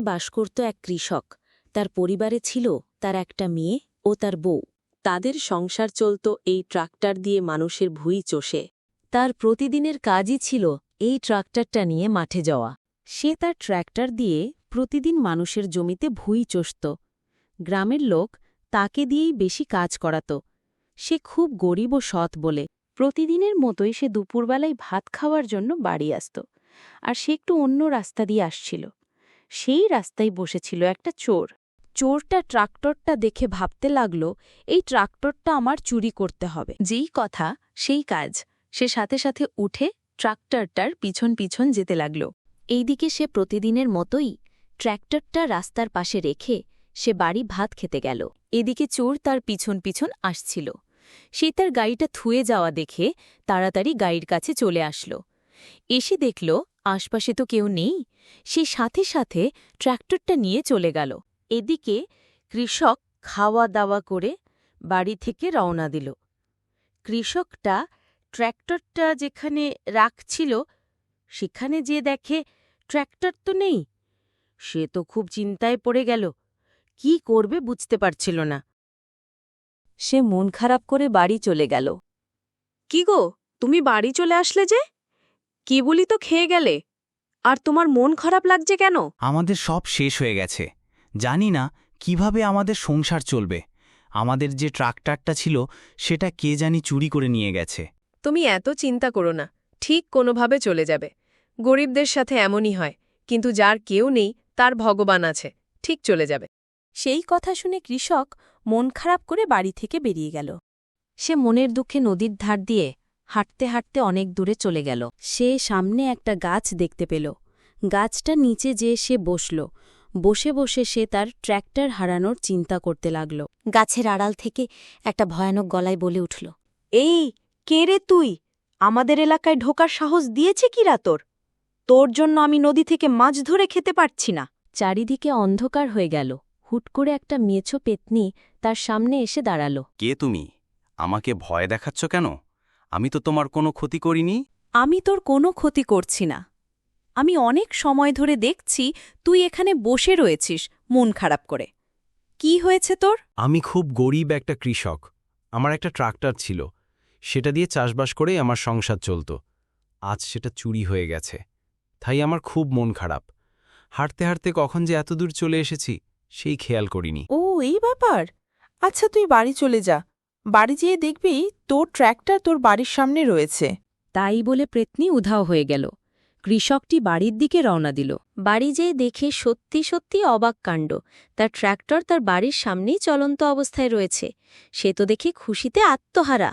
গ্রামে বাস করত এক কৃষক। তার পরিবারে ছিল তার একটা মেয়ে ও তার বউ। তাদের সংসার চলত এই ট্রাক্টর দিয়ে মানুষের ভুঁই চষে। তার প্রতিদিনের কাজই ছিল এই ট্রাক্টরটা নিয়ে মাঠে যাওয়া। সে তার ট্র্যাক্টর দিয়ে প্রতিদিন মানুষের জমিতে ভুঁই চষত। গ্রামের লোক তাকে দিয়েই বেশি কাজ করাত। সে খুব গরিব ও সৎ বলে প্রতিদিনের মতোই সে দুপুরবেলায় ভাত খাওয়ার জন্য বাড়ি আসত। আর সে একটু অন্য রাস্তা দিয়ে আসছিল। সেই রাস্তায় বসেছিল একটা চোর। চোরটা ট্রাক্টরটা দেখে ভাবতে লাগল, এই ট্রাক্টরটা আমার চুরি করতে হবে। যেই কথা সেই কাজ। সে সাথে সাথে উঠে ট্রাক্টরটার পিছন পিছন যেতে লাগল। এইদিকে সে প্রতিদিনের মতোই ট্র্যাক্টরটা রাস্তার পাশে রেখে সে বাড়ি ভাত খেতে গেল। এদিকে চোর তার পিছন পিছন আসছিল। সে তার গাড়িটা থুয়ে যাওয়া দেখে তাড়াতাড়ি গাড়ির কাছে চলে আসল। এসে দেখল আশপাশে তো কেউ নেই। সে সাথে সাথে ট্র্যাক্টরটা নিয়ে চলে গেল। এদিকে কৃষক খাওয়া দাওয়া করে বাড়ি থেকে রওনা দিল। কৃষকটা ট্র্যাক্টরটা যেখানে রাখছিল সেখানে যে দেখে ট্র্যাক্টর তো নেই। সে তো খুব চিন্তায় পড়ে গেল। কি করবে বুঝতে পারছিল না। সে মন খারাপ করে বাড়ি চলে গেল। কি গো, তুমি বাড়ি চলে আসলে যে? কি বলি তো খেয়ে গেলে, আর তোমার মন খারাপ লাগছে কেন? আমাদের সব শেষ হয়ে গেছে। জানি না কিভাবে আমাদের সংসার চলবে। আমাদের যে ট্রাক্টরটা ছিল সেটা কে জানি চুরি করে নিয়ে গেছে। তুমি এত চিন্তা করো না, ঠিক কোনোভাবে চলে যাবে। গরিবদের সাথে এমনই হয়, কিন্তু যার কেউ নেই তার ভগবান আছে, ঠিক চলে যাবে। সেই কথা শুনে কৃষক মন খারাপ করে বাড়ি থেকে বেরিয়ে গেল। সে মনের দুঃখে নদীর ধার দিয়ে হাঁটতে হাঁটতে অনেক দূরে চলে গেল। সে সামনে একটা গাছ দেখতে পেল। গাছটা নিচে যেয়ে সে বসল। বসে বসে সে তার ট্র্যাক্টর হারানোর চিন্তা করতে লাগল। গাছের আড়াল থেকে একটা ভয়ানক গলায় বলে উঠল, এই, কে রে তুই? আমাদের এলাকায় ঢোকার সাহস দিয়েছে কিরা তোর? তোর জন্য আমি নদী থেকে মাছ ধরে খেতে পারছি না। চারিদিকে অন্ধকার হয়ে গেল। হুট করে একটা মেছো পেতনি তার সামনে এসে দাঁড়াল। কে তুমি? আমাকে ভয় দেখাচ্ছ কেন? আমি তো তোমার কোনো ক্ষতি করিনি। আমি তোর কোনো ক্ষতি করছি না। আমি অনেক সময় ধরে দেখছি তুই এখানে বসে রয়েছিস মন খারাপ করে। কি হয়েছে তোর? আমি খুব গরিব একটা কৃষক। আমার একটা ট্রাক্টর ছিল, সেটা দিয়ে চাষবাস করেই আমার সংসার চলত। আজ সেটা চুরি হয়ে গেছে, তাই আমার খুব মন খারাপ। হাঁটতে হাঁটতে কখন যে এতদূর চলে এসেছি সেই খেয়াল করিনি। ও, এই ব্যাপার। আচ্ছা, তুই বাড়ি চলে যা। বাড়ি যেয়ে দেখবি তোর ট্র্যাক্টর তোর বাড়ির সামনে রয়েছে। তাই বলে পেতনি উধাও হয়ে গেল। কৃষকটি বাড়ির দিকে রওনা দিল। বাড়ি যেয়ে দেখে সত্যি সত্যি অবাক কাণ্ড। তার ট্র্যাক্টর তার বাড়ির সামনেই চলন্ত অবস্থায় রয়েছে। সে তো দেখে খুশিতে আত্মহারা।